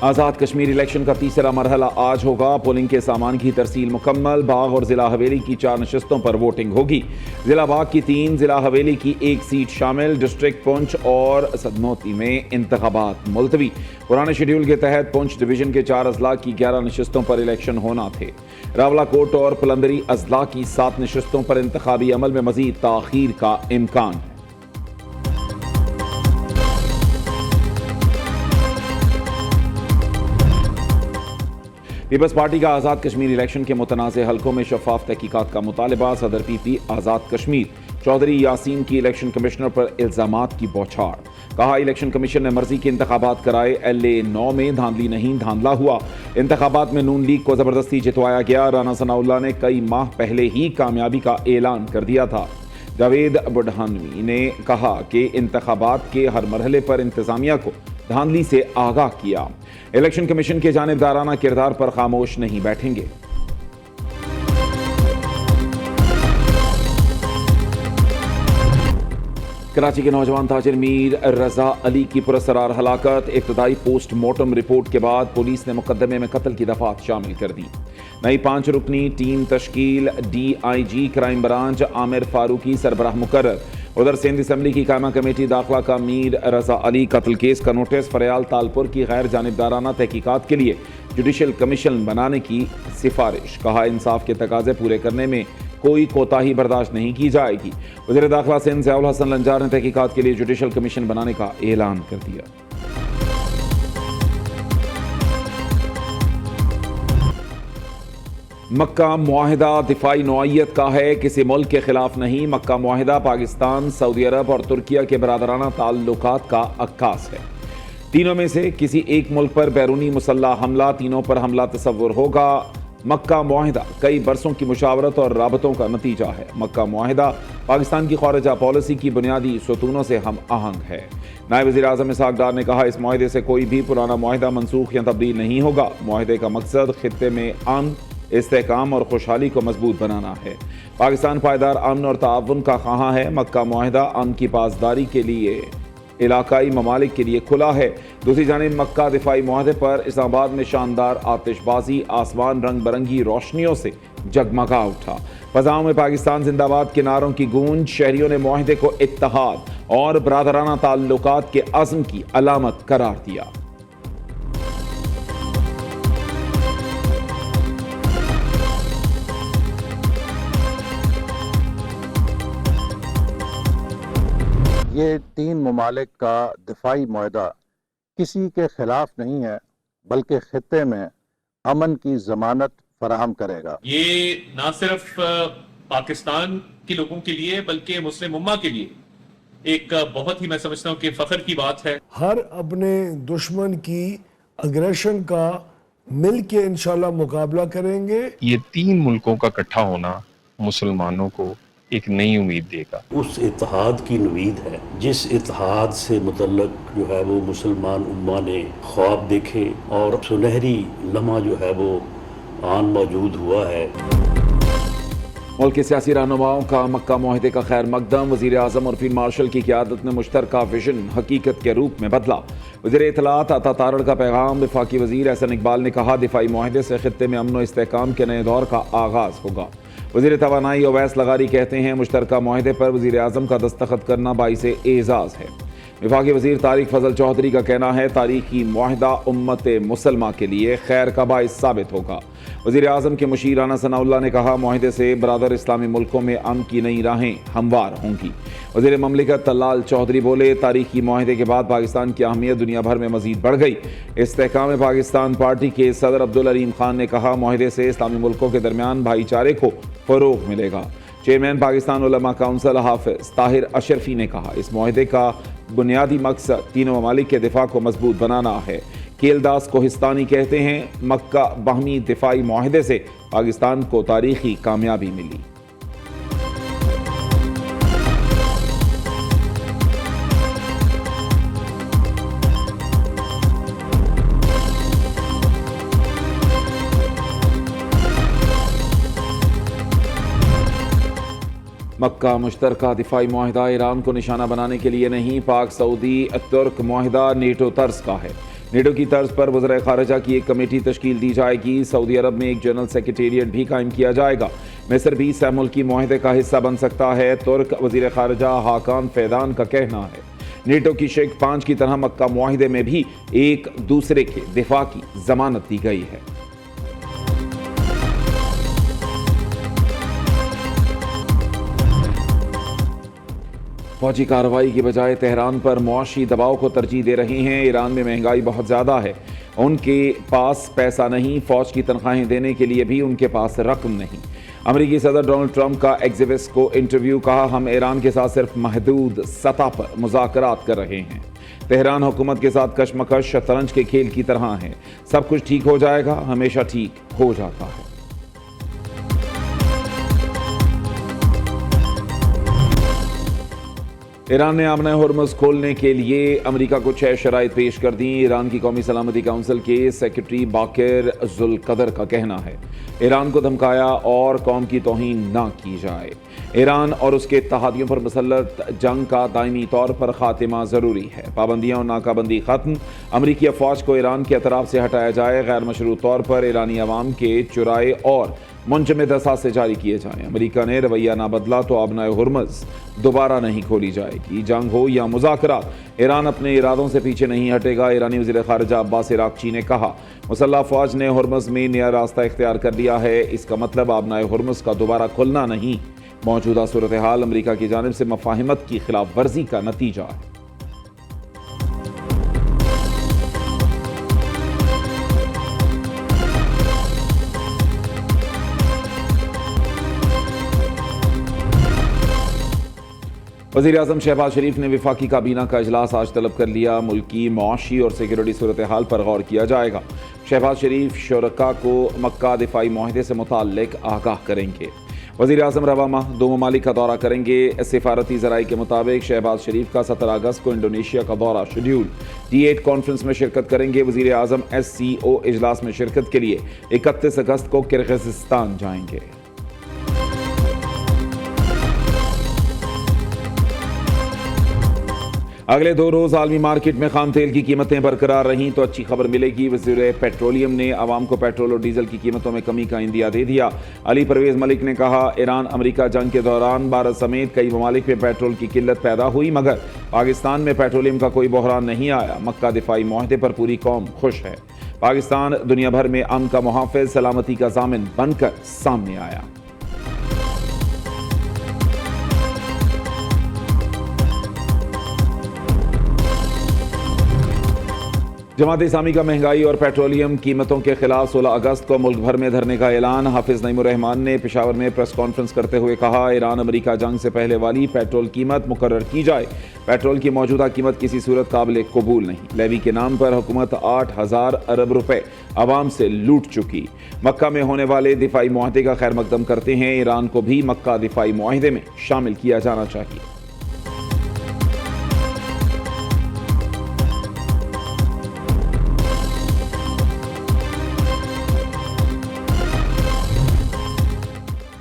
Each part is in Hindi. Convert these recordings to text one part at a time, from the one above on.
आज़ाद कश्मीर इलेक्शन का तीसरा मरहला आज होगा। पोलिंग के सामान की तरसील मुकम्मल। बाग और जिला हवेली की 4 नशस्तों पर वोटिंग होगी। जिला बाग की 3, जिला हवेली की 1 सीट शामिल। डिस्ट्रिक्ट पुंछ और सदनोती में इंतखाबात मुलतवी। पुराने शेड्यूल के तहत पुंछ डिवीजन के 4 अजला की 11 नशस्तों पर इलेक्शन होना थे। रावलाकोट और पलंदरी अजला की 7 नशस्तों पर इंतखाबी अमल में मजीद ताखीर का इम्कान है। पीपल्स पार्टी का आज़ाद कश्मीर इलेक्शन के मुतनाज़ हलकों में शफाफ तहकीकात का मुतालबा। सदर पीपी आज़ाद कश्मीर चौधरी यासीन की इलेक्शन कमिश्नर पर इल्ज़ामात की बौछार। कहा, इलेक्शन कमीशन ने मर्जी के इंतखाबात कराए। LA-9 में धांधली नहीं, धांधला हुआ। इंतखाबात में नून लीग को ज़बरदस्ती जितवाया गया। राना सनाउल्लाह ने कई माह पहले ही कामयाबी का ऐलान कर दिया था। जावेद बुढ़ानवी ने कहा कि इंतखाबात के हर मरहले पर इंतजामिया को धांधली से आगाह किया। इलेक्शन कमीशन के जानिबदाराना किरदार पर खामोश नहीं बैठेंगे। कराची के नौजवान ताजिर मीर रजा अली की पुरस्कार हलाकत। इब्तदाई पोस्टमार्टम रिपोर्ट के बाद पुलिस ने मुकदमे में कत्ल की दफात शामिल कर दी। नई 5 रुकनी टीम तश्कील। DIG crime branch Amir Farooqui सरबराह मुकर्रर। उधर सिंध असम्बली की कायमा कमेटी दाखिला का मीर रजा अली कत्ल केस का नोटिस। फरियाल तालपुर की गैर जानिबदाराना तहकीकात के लिए जुडिशल कमीशन बनाने की सिफारिश। कहा, इंसाफ के तकाजे पूरे करने में कोई कोताही बर्दाश्त नहीं की जाएगी। वज़ीर दाखिला सिंध ज़ियाउल हसन लंजार ने तहकीकात के लिए जुडिशल कमीशन बनाने का ऐलान कर दिया। मक्का मुआहिदा दिफाई नौइयत का है, किसी मुल्क के खिलाफ नहीं। मक्का मुआहिदा पाकिस्तान, सऊदी अरब और तुर्किया के बरादराना ताल्लुकात का अक्कास है। तीनों में से किसी एक मुल्क पर बैरूनी मुसल्लह हमला, तीनों पर हमला तसव्वुर होगा। मक्का मुआहिदा कई बरसों की मुशावरत और राबतों का नतीजा है। मक्का मुआहिदा पाकिस्तान की खारिजा पॉलिसी की बुनियादी सुतूनों से हम आहंग है। नायब वज़ीर आज़म इसहाक़ डार ने कहा, इस मुआहिदे से कोई भी पुराना मुआहिदा मनसूख या तब्दील नहीं होगा। मुआहिदे का मकसद खित्ते में अमन, इस्तेहकाम और खुशहाली को मजबूत बनाना है। पाकिस्तान पायदार अमन और ताउन का ख़्वाह है। मक्का मुआहिदा अमन की पासदारी के लिए इलाकाई ममालिक के लिए खुला है। दूसरी जानिब मक्का दिफाई मुआहदे पर इस्लामाबाद में शानदार आतिशबाजी, आसमान रंग बिरंगी रोशनियों से जगमगा उठा। फ़ज़ाओं में पाकिस्तान जिंदाबाद के नारों की गूंज। शहरियों ने मुआहदे को इत्तेहाद और बरादराना ताल्लुकात के अज़्म की अलामत करार दिया। ये 3 ममालिक का दिफाई मुआहदा किसी के खिलाफ नहीं है, बल्कि खित्ते में अमन की जमानत फराहम करेगा। ये ना सिर्फ पाकिस्तान के लोगों के लिए बल्कि मुस्लिम उम्मा के लिए एक बहुत ही, मैं समझता हूँ कि फख्र की बात है। हर अपने दुश्मन की अग्रेशन का मिल के इंशाल्लाह मुकाबला करेंगे। ये 3 मुल्कों का इकट्ठा होना मुसलमानों को एक नई उम्मीद देगा। उस इत्तेहाद की उम्मीद है जिस इत्तेहाद से मुतल्लक जो है वो मुसलमान उम्मा ने ख्वाब देखे और सुनहरी लम्हा जो है वो आन मौजूद हुआ है। मुल्क के सियासी रहनुमाओं का मक्का मुआहिदे का खैर मकदम। वज़ीर आज़म और फील्ड मार्शल की क़यादत ने मुश्तरका विजन हकीकत के रूप में बदला। वज़ीर इत्तलात अता तारड़ का पैगाम। वफाकी वज़ीर एहसन इकबाल ने कहा, दिफाई मुआहिदे से खित्ते में अमन व इस्तेहकाम के नए दौर का आगाज़ होगा। वज़ीर तवानाई ओवैस लगारी कहते हैं, मुश्तरका मुआहिदे पर वज़ीर आज़म का दस्तखत करना बाइसे एज़ाज़ है। वफाकी वज़ीर तारिक फजल चौधरी का कहना है, तारीखी मुआहिदा उम्मत मुसलमा के लिए खैर का बाइस साबित होगा। वज़ीर आज़म के मुशीर राना सनाउल्लाह ने कहा, मुआहिदे से बरादर इस्लामी मुल्कों में अमन की नई राहें हमवार होंगी। वज़ीर ममलिकत तल्लाल चौधरी बोले, तारीखी मुआहिदे के बाद पाकिस्तान की अहमियत दुनिया भर में मजीद बढ़ गई। इस्तेहकाम पाकिस्तान पार्टी के सदर अब्दुल अलीम खान ने कहा, मुआहिदे से इस्लामी मुल्कों के दरमियान भाईचारे को फ़रोग़ मिलेगा। चेयरमैन पाकिस्तान उलमा काउंसिल हाफिज ताहिर अशरफी ने कहा, इस मुआहिदे का बुनियादी मकसद तीनों ममालिक के दिफा को मजबूत बनाना है। केलदास कोहिस्तानी कहते हैं, मक्का बाहमी दिफाई मुआहिदे से पाकिस्तान को तारीखी कामयाबी मिली। मक्का मुश्तरका दिफाई मुआहिदा ईरान को निशाना बनाने के लिए नहीं, पाक सऊदी तुर्क मुआहिदा नेटो तर्ज का है। नेटो की तर्ज पर वज़ीर ख़ारिजा की एक कमेटी तश्कील दी जाएगी। सऊदी अरब में एक जनरल सेक्रेटेरिएट भी कायम किया जाएगा। मिस्र भी सह मुल्की मुआहदे का हिस्सा बन सकता है। तुर्क वज़ीर ख़ारिजा हाकान फैदान का कहना है नेटो की शिक 5 की तरह मक्का मुआहदे में भी एक दूसरे के दिफा की जमानत दी गई है। फौजी कार्रवाई की बजाय तेहरान पर मुआशी दबाव को तरजीह दे रहे हैं। ईरान में महंगाई बहुत ज़्यादा है, उनके पास पैसा नहीं, फौज की तनख्वाहें देने के लिए भी उनके पास रकम नहीं। अमेरिकी सदर डोनाल्ड ट्रंप का एक्सिविस्ट को इंटरव्यू, कहा हम ईरान के साथ सिर्फ महदूद सतह पर मुज़ाकरात कर रहे हैं। तेहरान हुकूमत के साथ कशमकश शतरंज के खेल की तरह है, सब कुछ ठीक हो जाएगा, हमेशा ठीक हो जाता है। ईरान ने आमना हुर्मुज़ खोलने के लिए अमेरिका को 6 शराइत पेश कर दी। ईरान की कौमी सलामती काउंसिल के सेक्रेटरी बाकिर जुल्कदर का कहना है ईरान को धमकाया और कौम की तौहीन ना की जाए। ईरान और उसके इत्तेहादियों पर मुसल्लत जंग का दायमी तौर पर खात्मा ज़रूरी है। पाबंदियाँ और नाकाबंदी ख़त्म, अमरीकी अफवाज को ईरान के अतराफ से हटाया जाए। गैर मशरूत तौर पर ईरानी अवाम के चुराए और मुंजमद असासे जारी किए जाएं। अमेरिका ने रवैया ना बदला तो आबनाए हुर्मुज़ दोबारा नहीं खोली जाएगी। जंग हो या मुज़ाकरात, ईरान अपने इरादों से पीछे नहीं हटेगा। ईरानी वज़ीर ख़ारिजा अब्बास इराक़ची ने कहा मुसल्लह अफ़वाज ने हुर्मुज़ में नया रास्ता इख्तियार कर लिया है। इसका मतलब आबनाए हुर्मुज़ का दोबारा खुलना नहीं, मौजूदा सूरत हाल अमरीका की जानिब से मफाहिमत की खिलाफ वर्जी का नतीजा है। वज़ीर आज़म शहबाज शरीफ ने वफाकी काबीना का इजलास आज तलब कर लिया। मुल्की मुआशी और सिक्योरिटी सूरत हाल पर गौर किया जाएगा। शहबाज शरीफ शुरका को मक्का दिफाई मुआहदे से मुताल्लिक आगाह करेंगे। वज़ीर आज़म रवा माह 2 ममालिक का दौरा करेंगे। सिफारती ज़राई के मुताबिक शहबाज शरीफ का 17 अगस्त को इंडोनेशिया का दौरा शेड्यूल। D8 कॉन्फ्रेंस में शिरकत करेंगे। वज़ीर आज़म SCO इजलास में शिरकत के लिए 31 अगस्त को किर्गिज़स्तान जाएंगे। अगले 2 रोज़ आलमी मार्केट में खाम तेल की कीमतें बरकरार रहीं तो अच्छी खबर मिलेगी। वज़ीर पेट्रोलियम ने आवाम को पेट्रोल और डीजल की कीमतों में कमी का इंदिया दे दिया। अली परवेज़ मलिक ने कहा ईरान अमेरिका जंग के दौरान भारत समेत कई ममालिक में पेट्रोल की किल्लत पैदा हुई, मगर पाकिस्तान में पेट्रोलियम का कोई बहरान नहीं आया। मक्का दिफाई मुआहदे पर पूरी कौम खुश है। पाकिस्तान दुनिया भर में अमन का मुहाफ़िज़, सलामती का ज़ामिन बनकर सामने आया। जमात इस्लामी का महंगाई और पेट्रोलियम कीमतों के खिलाफ 16 अगस्त को मुल्क भर में धरने का ऐलान। हाफिज नईमुर रहमान ने पेशावर में प्रेस कॉन्फ्रेंस करते हुए कहा ईरान अमेरिका जंग से पहले वाली पेट्रोल कीमत मुकर्रर की जाए। पेट्रोल की मौजूदा कीमत किसी सूरत काबिल कबूल नहीं। लेवी के नाम पर हुकूमत 8,000 अरब रुपए आवाम से लूट चुकी। मक्का में होने वाले दिफाई मुआहदे का खैर मकदम करते हैं। ईरान को भी मक्का दिफाई मुआहदे में शामिल किया जाना चाहिए।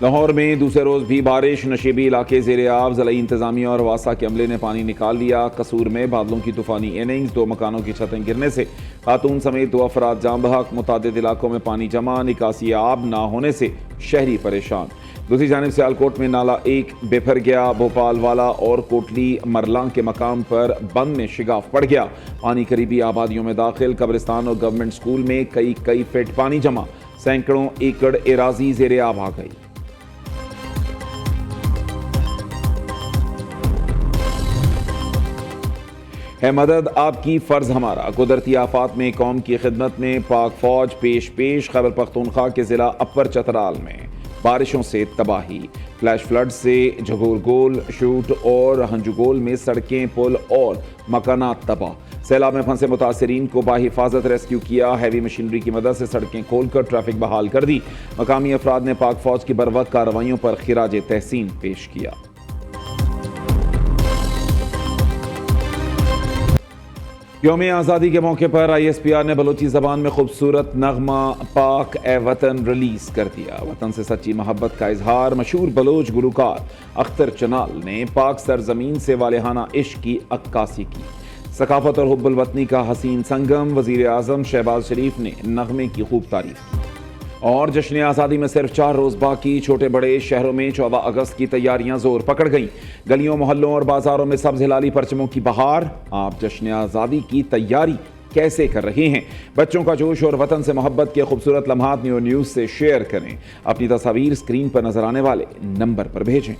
लाहौर में दूसरे रोज़ भी बारिश, नशीबी इलाके ज़ेरे आब। ज़िला इंतज़ामिया और वासा के अमले ने पानी निकाल लिया। कसूर में बादलों की तूफ़ानी इनिंग्स, 2 मकानों की छतें गिरने से खातून समेत 2 अफराद जाम बहक। मुतादिद इलाकों में पानी जमा, निकासी आब ना होने से शहरी परेशान। दूसरी जानिब सियालकोट में नाला 1 बेफर गया। भोपाल वाला और कोटली मरलां के मकाम पर बंद में शिगाफ पड़ गया। पानी करीबी आबादियों में दाखिल। कब्रिस्तान और गवर्नमेंट स्कूल में कई फीट पानी जमा। सैकड़ों एकड़ एराजी ज़ेरे आब आ गई। है मदद आपकी फ़र्ज हमारा। कुदरती आफात में कौम की खिदमत में पाक फौज पेश। खैबर पख्तूनख्वा के ज़िला अपर चतराल में बारिशों से तबाही। फ्लैश फ्लड से झगोरगोल, शूट और हंजुगोल में सड़कें, पुल और मकानात तबाह। सैलाब में फंसे मुतासरीन को बाहिफाजत रेस्क्यू किया। हैवी मशीनरी की मदद से सड़कें खोलकर ट्रैफिक बहाल कर दी। मकामी अफराद ने पाक फौज की बरवक्त कार्रवाइयों पर खिराज तहसीन पेश किया। यौम आज़ादी के मौके पर ISPR ने बलोची ज़बान में खूबसूरत नगमा पाक ए वतन रिलीज कर दिया। वतन से सच्ची मोहब्बत का इजहार। मशहूर बलोच गुलकार अख्तर चनाल ने पाक सरजमीन से वालेहाना इश्क की अक्कासी की। सकाफत और हुब्बुल वतनी का हसीन संगम, वजीर आजम शहबाज शरीफ ने नगमे की खूब तारीफ की। और जश्न आज़ादी में सिर्फ 4 रोज़ बाकी, छोटे बड़े शहरों में 14 अगस्त की तैयारियां जोर पकड़ गईं। गलियों, मोहल्लों और बाजारों में सब्ज हिलाली परचमों की बहार। आप जश्न आज़ादी की तैयारी कैसे कर रहे हैं? बच्चों का जोश और वतन से मोहब्बत के खूबसूरत लम्हात न्यूज़ से शेयर करें। अपनी तस्वीर स्क्रीन पर नजर आने वाले नंबर पर भेजें।